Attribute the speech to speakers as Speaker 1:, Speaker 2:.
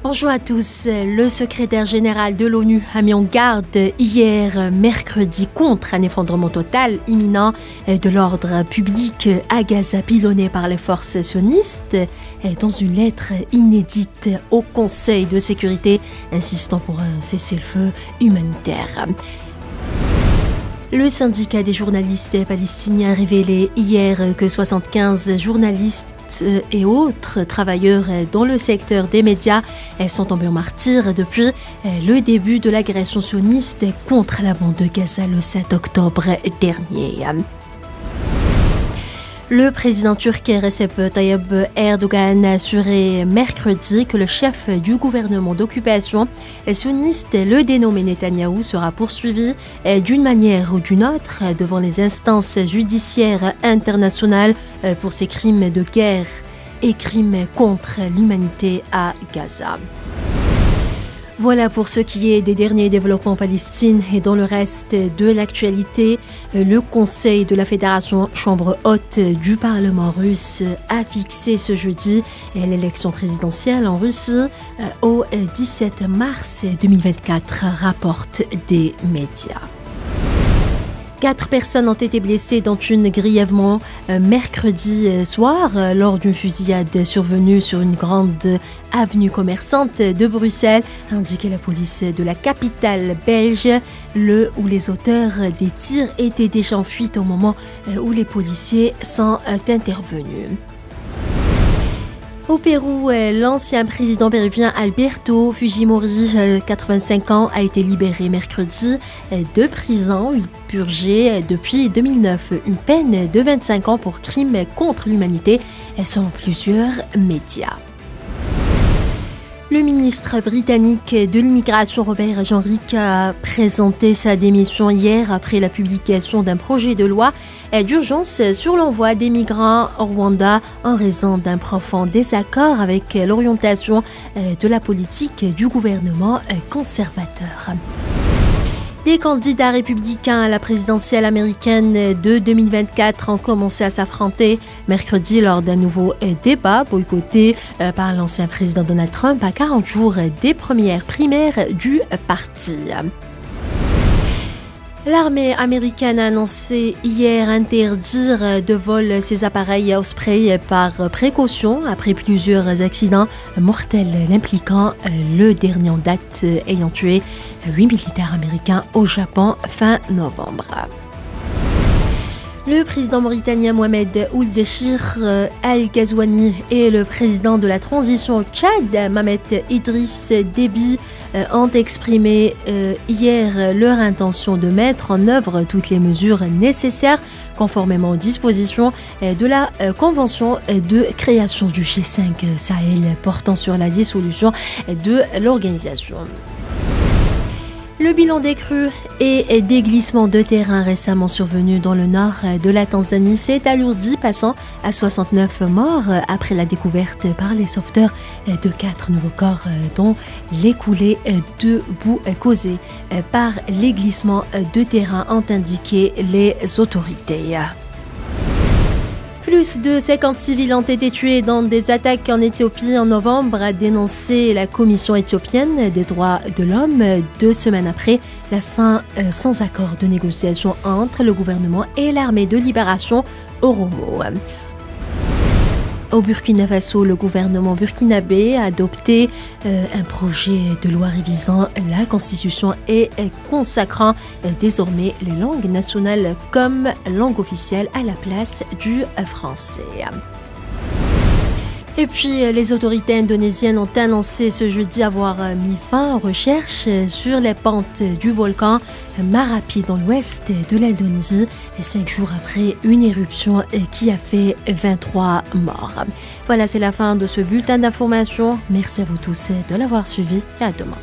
Speaker 1: Bonjour à tous. Le secrétaire général de l'ONU a mis en garde hier mercredi contre un effondrement total imminent de l'ordre public à Gaza pilonné par les forces sionistes dans une lettre inédite au Conseil de sécurité insistant pour un cessez-le-feu humanitaire. Le syndicat des journalistes palestiniens a révélé hier que 75 journalistes et autres travailleurs dans le secteur des médias sont tombés en martyrs depuis le début de l'agression sioniste contre la bande de Gaza le 7 octobre dernier. Le président turc Recep Tayyip Erdogan a assuré mercredi que le chef du gouvernement d'occupation sioniste, le dénommé Netanyahou, sera poursuivi d'une manière ou d'une autre devant les instances judiciaires internationales pour ses crimes de guerre et crimes contre l'humanité à Gaza. Voilà pour ce qui est des derniers développements en Palestine et dans le reste de l'actualité. Le Conseil de la Fédération Chambre haute du Parlement russe a fixé ce jeudi l'élection présidentielle en Russie au 17 mars 2024, rapportent des médias. 4 personnes ont été blessées, dont une grièvement mercredi soir lors d'une fusillade survenue sur une grande avenue commerçante de Bruxelles, a indiqué la police de la capitale belge, où les auteurs des tirs étaient déjà en fuite au moment où les policiers sont intervenus. Au Pérou, l'ancien président péruvien Alberto Fujimori, 85 ans, a été libéré mercredi de prison. Il purgeait depuis 2009 une peine de 25 ans pour crimes contre l'humanité, selon plusieurs médias. Le ministre britannique de l'immigration Robert Jean-Ric a présenté sa démission hier après la publication d'un projet de loi d'urgence sur l'envoi des migrants au Rwanda en raison d'un profond désaccord avec l'orientation de la politique du gouvernement conservateur. Les candidats républicains à la présidentielle américaine de 2024 ont commencé à s'affronter mercredi lors d'un nouveau débat boycotté par l'ancien président Donald Trump à 40 jours des premières primaires du parti. L'armée américaine a annoncé hier interdire de vol ses appareils Osprey par précaution après plusieurs accidents mortels l'impliquant, le dernier en date ayant tué 8 militaires américains au Japon fin novembre. Le président mauritanien Mohamed Ould Cheikh Al Ghazouani et le président de la transition au Tchad, Mahamat Idriss Déby, ont exprimé hier leur intention de mettre en œuvre toutes les mesures nécessaires conformément aux dispositions de la Convention de création du G5 Sahel portant sur la dissolution de l'organisation. Le bilan des crues et des glissements de terrain récemment survenus dans le nord de la Tanzanie s'est alourdi, passant à 69 morts après la découverte par les sauveteurs de 4 nouveaux corps, dont les coulées de boue causées par les glissements de terrain, ont indiqué les autorités. Plus de 50 civils ont été tués dans des attaques en Éthiopie en novembre, a dénoncé la Commission éthiopienne des droits de l'homme 2 semaines après la fin sans accord de négociation entre le gouvernement et l'armée de libération Oromo. Au Burkina Faso, le gouvernement burkinabé a adopté un projet de loi révisant la constitution et consacrant désormais les langues nationales comme langue officielle à la place du français. Et puis, les autorités indonésiennes ont annoncé ce jeudi avoir mis fin aux recherches sur les pentes du volcan Marapi dans l'ouest de l'Indonésie, 5 jours après une éruption qui a fait 23 morts. Voilà, c'est la fin de ce bulletin d'information. Merci à vous tous de l'avoir suivi et à demain.